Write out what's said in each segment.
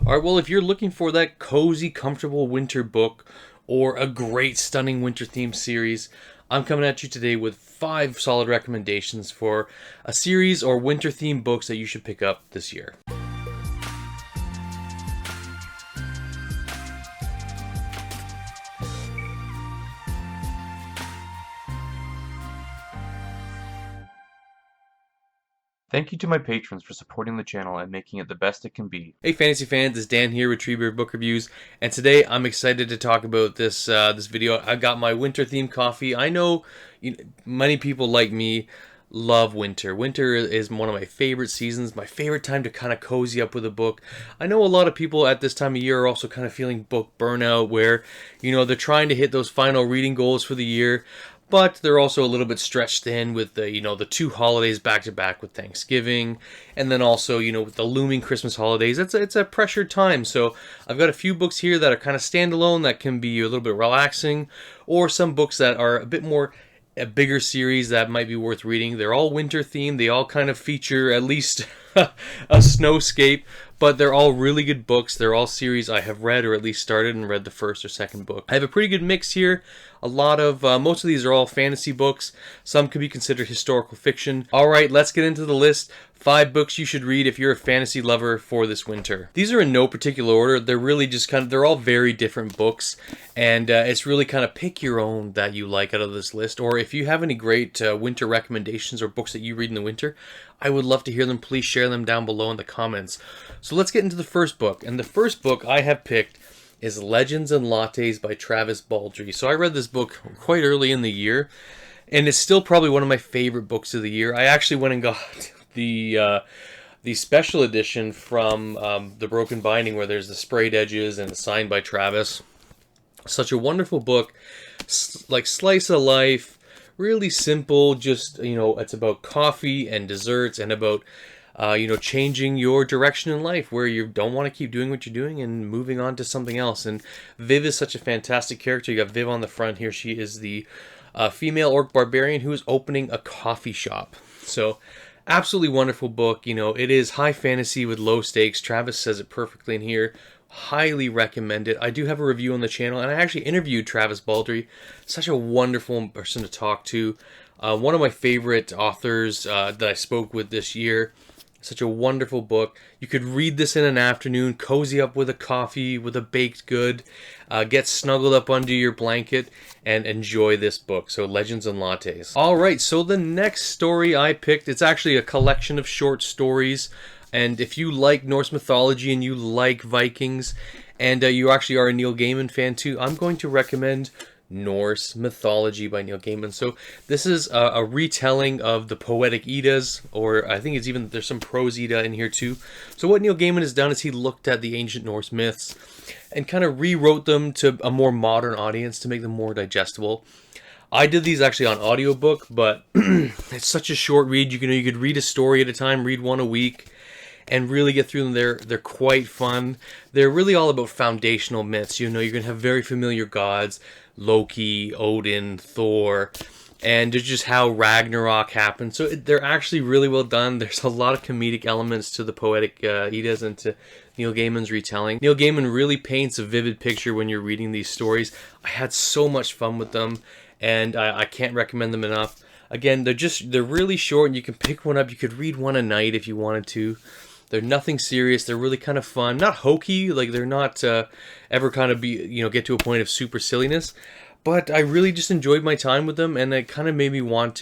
All right, well, if you're looking for that cozy, comfortable winter book or a great, stunning winter themed series, I'm coming at you today with 5 solid recommendations for a series or winter themed books that you should pick up this year. Thank you to my patrons for supporting the channel and making it the best it can be. Hey, fantasy fans! It's Dan here with Treebeard Book Reviews, and today I'm excited to talk about this video. I got my winter themed coffee. I know, many people like me love winter. Winter is one of my favorite seasons, my favorite time to kind of cozy up with a book. I know a lot of people at this time of year are also kind of feeling book burnout, where they're trying to hit those final reading goals for the year. But they're also a little bit stretched thin with the 2 holidays back to back with Thanksgiving, and then also with the looming Christmas holidays. It's a pressured time. So I've got a few books here that are kind of standalone that can be a little bit relaxing, or some books that are a bit more a bigger series that might be worth reading. They're all winter themed. They all kind of feature at least a snowscape, but they're all really good books. They're all series I have read, or at least started and read the first or second book. I have a pretty good mix here. Most of these are all fantasy books. Some could be considered historical fiction. All right, let's get into the list. 5 books you should read if you're a fantasy lover for this winter. These are in no particular order. They're really just they're all very different books, and it's really kind of pick your own that you like out of this list. Or if you have any great winter recommendations or books that you read in the winter, I would love to hear them. Please share them down below in the comments. So let's get into the first book. And the first book I have picked is Legends and Lattes by Travis Baldree. So I read this book quite early in the year, and it's still probably one of my favorite books of the year. I actually went and got the special edition from the Broken Binding, where there's the sprayed edges and signed by Travis. Such a wonderful book, like slice of life, really simple. Just it's about coffee and desserts, and about changing your direction in life, where you don't want to keep doing what you're doing and moving on to something else. And Viv is such a fantastic character. You got Viv on the front here. She is the female orc barbarian who is opening a coffee shop. So absolutely wonderful book. It is high fantasy with low stakes. Travis says it perfectly in here. Highly recommend it. I do have a review on the channel, and I actually interviewed Travis Baldree. Such a wonderful person to talk to. One of my favorite authors that I spoke with this year. Such a wonderful book. You could read this in an afternoon, cozy up with a coffee, with a baked good, get snuggled up under your blanket, and enjoy this book. So Legends and Lattes. All right, so the next story I picked, it's actually a collection of short stories. And if you like Norse mythology and you like Vikings, and you actually are a Neil Gaiman fan too, I'm going to recommend Norse Mythology by Neil Gaiman. So this is a retelling of the Poetic Eddas, or I think there's some prose Edda in here too. So what Neil Gaiman has done is he looked at the ancient Norse myths and kind of rewrote them to a more modern audience to make them more digestible. I did these actually on audiobook, but it's such a short read. You could read a story at a time, read one a week, and really get through them. They're quite fun. They're really all about foundational myths. You're going to have very familiar gods, Loki, Odin, Thor, and there's just how Ragnarok happened. So they're actually really well done. There's a lot of comedic elements to the Poetic Eddas and to Neil Gaiman's retelling. Neil Gaiman really paints a vivid picture when you're reading these stories. I had so much fun with them, and I can't recommend them enough. Again, they're really short, and you can pick one up. You could read one a night if you wanted to. They're nothing serious. They're really kind of fun. Not hokey, like they're not ever kind of get to a point of super silliness. But I really just enjoyed my time with them, and it kind of made me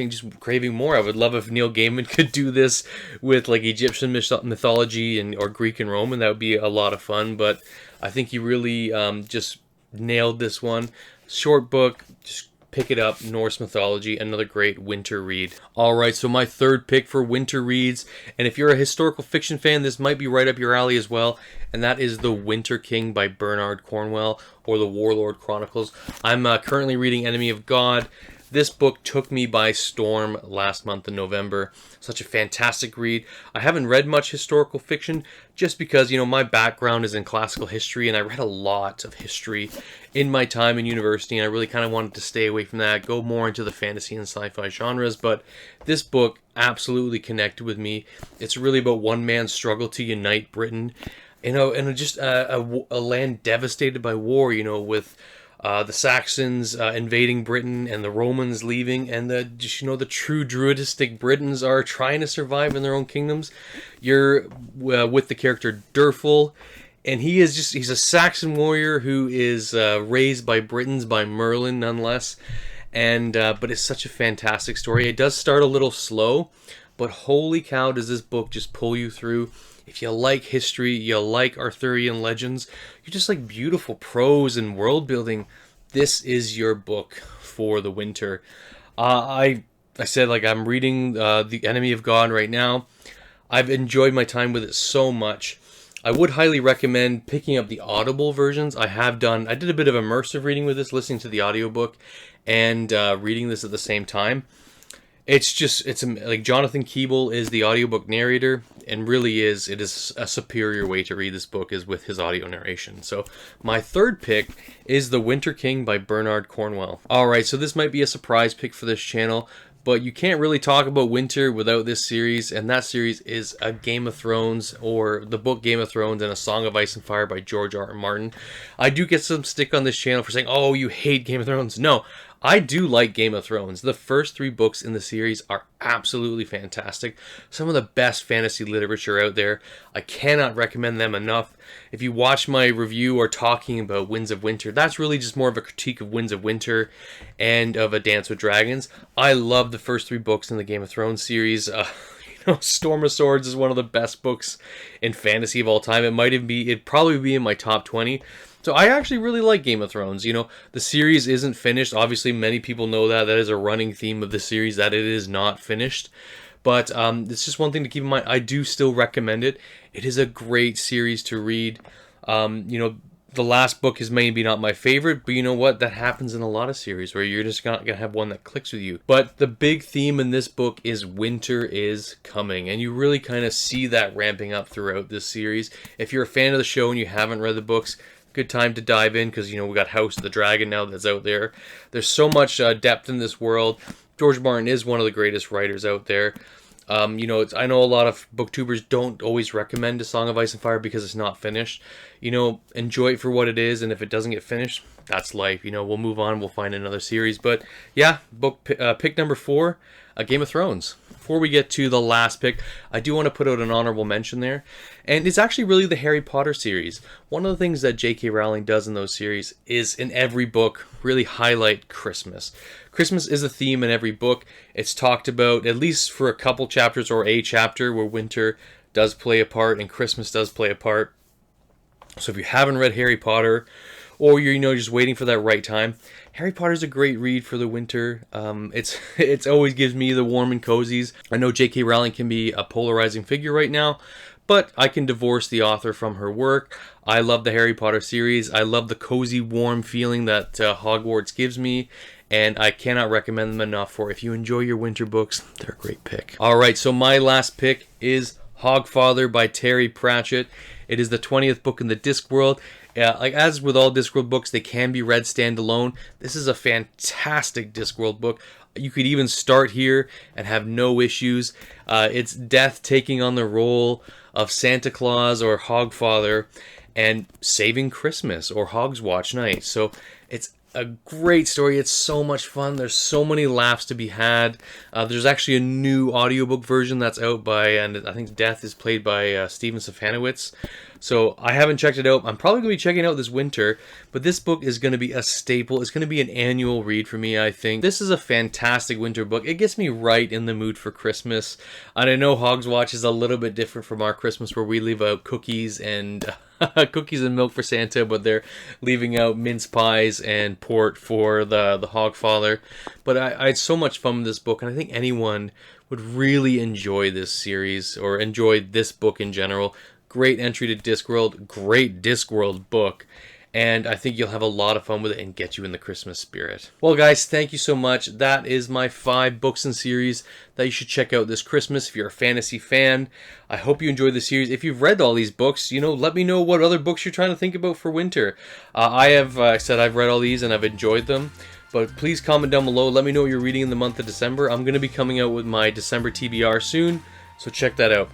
just craving more. I would love if Neil Gaiman could do this with like Egyptian mythology or Greek and Roman. That would be a lot of fun. But I think he really just nailed this one. Short book, just pick it up. Norse mythology, another great winter read. Alright, so my third pick for winter reads, and if you're a historical fiction fan, this might be right up your alley as well, and that is The Winter King by Bernard Cornwell, or The Warlord Chronicles. I'm currently reading Enemy of God. This book took me by storm last month in November. Such a fantastic read. I haven't read much historical fiction just because, my background is in classical history, and I read a lot of history in my time in university, and I really kind of wanted to stay away from that, go more into the fantasy and sci-fi genres. But this book absolutely connected with me. It's really about one man's struggle to unite Britain. and just a land devastated by war, with the Saxons invading Britain and the Romans leaving, and the true druidistic Britons are trying to survive in their own kingdoms. You're with the character Durful, and he's a Saxon warrior who is raised by Britons, by Merlin nonetheless, and but it's such a fantastic story. It does start a little slow, but holy cow, does this book just pull you through. If you like history, you like Arthurian legends, you just like beautiful prose and world building, this is your book for the winter. I said, like, I'm reading The Enemy of God right now. I've enjoyed my time with it so much. I would highly recommend picking up the Audible versions. I did a bit of immersive reading with this, listening to the audiobook and reading this at the same time. It's like Jonathan Keeble is the audiobook narrator, and really it is a superior way to read this book is with his audio narration. So my third pick is The Winter King by Bernard Cornwell. Alright, so this might be a surprise pick for this channel, but you can't really talk about winter without this series, and that series is a Game of Thrones, or the book Game of Thrones and A Song of Ice and Fire by George R. R. Martin. I do get some stick on this channel for saying, oh, you hate Game of Thrones. No, I do like Game of Thrones. The first 3 books in the series are absolutely fantastic. Some of the best fantasy literature out there. I cannot recommend them enough. If you watch my review or talking about Winds of Winter, that's really just more of a critique of Winds of Winter and of A Dance with Dragons. I love the first 3 books in the Game of Thrones series. Storm of Swords is one of the best books in fantasy of all time. It'd probably be in my top 20. So I actually really like Game of Thrones. The series isn't finished. Obviously, many people know that. That is a running theme of the series, that it is not finished. But it's just one thing to keep in mind. I do still recommend it. It is a great series to read. The last book is maybe not my favorite, but you know what? That happens in a lot of series where you're just not going to have one that clicks with you. But the big theme in this book is winter is coming, and you really kind of see that ramping up throughout this series. If you're a fan of the show and you haven't read the books, good time to dive in, because we got House of the Dragon now that's out there. There's so much depth in this world. George Martin is one of the greatest writers out there. I know a lot of booktubers don't always recommend A Song of Ice and Fire because it's not finished. Enjoy it for what it is, and if it doesn't get finished, that's life. We'll move on, we'll find another series. But yeah, pick number 4, Game of Thrones. Before we get to the last pick, I do want to put out an honorable mention there, and it's actually really the Harry Potter series. One of the things that J.K. Rowling does in those series is, in every book, really highlight Christmas. Christmas is a theme in every book. It's talked about, at least for a couple chapters or a chapter, where winter does play a part and Christmas does play a part. So if you haven't read Harry Potter, or you're just waiting for that right time, Harry Potter's a great read for the winter. It's always gives me the warm and cozies. I know J.K. Rowling can be a polarizing figure right now, but I can divorce the author from her work. I love the Harry Potter series. I love the cozy, warm feeling that Hogwarts gives me, and I cannot recommend them enough for if you enjoy your winter books. They're a great pick. Alright, so my last pick is Hogfather by Terry Pratchett. It is the 20th book in the Discworld. Like as with all Discworld books, they can be read standalone. This is a fantastic Discworld book. You could even start here and have no issues. It's Death taking on the role of Santa Claus or Hogfather and saving Christmas or Hog's Watch Night. So it's a great story. It's so much fun. There's so many laughs to be had. There's actually a new audiobook version that's out and I think Death is played by Steven Stefanowitz. So I haven't checked it out. I'm probably going to be checking it out this winter, but this book is going to be a staple. It's going to be an annual read for me, I think. This is a fantastic winter book. It gets me right in the mood for Christmas. And I know Hog's Watch is a little bit different from our Christmas, where we leave out cookies and cookies and milk for Santa, but they're leaving out mince pies and port for the Hogfather. But I had so much fun with this book, and I think anyone would really enjoy this series, or enjoy this book in general. Great entry to Discworld, great Discworld book, and I think you'll have a lot of fun with it and get you in the Christmas spirit. Well guys, thank you so much. That is my 5 books and series that you should check out this Christmas if you're a fantasy fan. I hope you enjoyed the series. If you've read all these books, let me know what other books you're trying to think about for winter. I've read all these and I've enjoyed them. But please comment down below. Let me know what you're reading in the month of December. I'm going to be coming out with my December TBR soon, so check that out.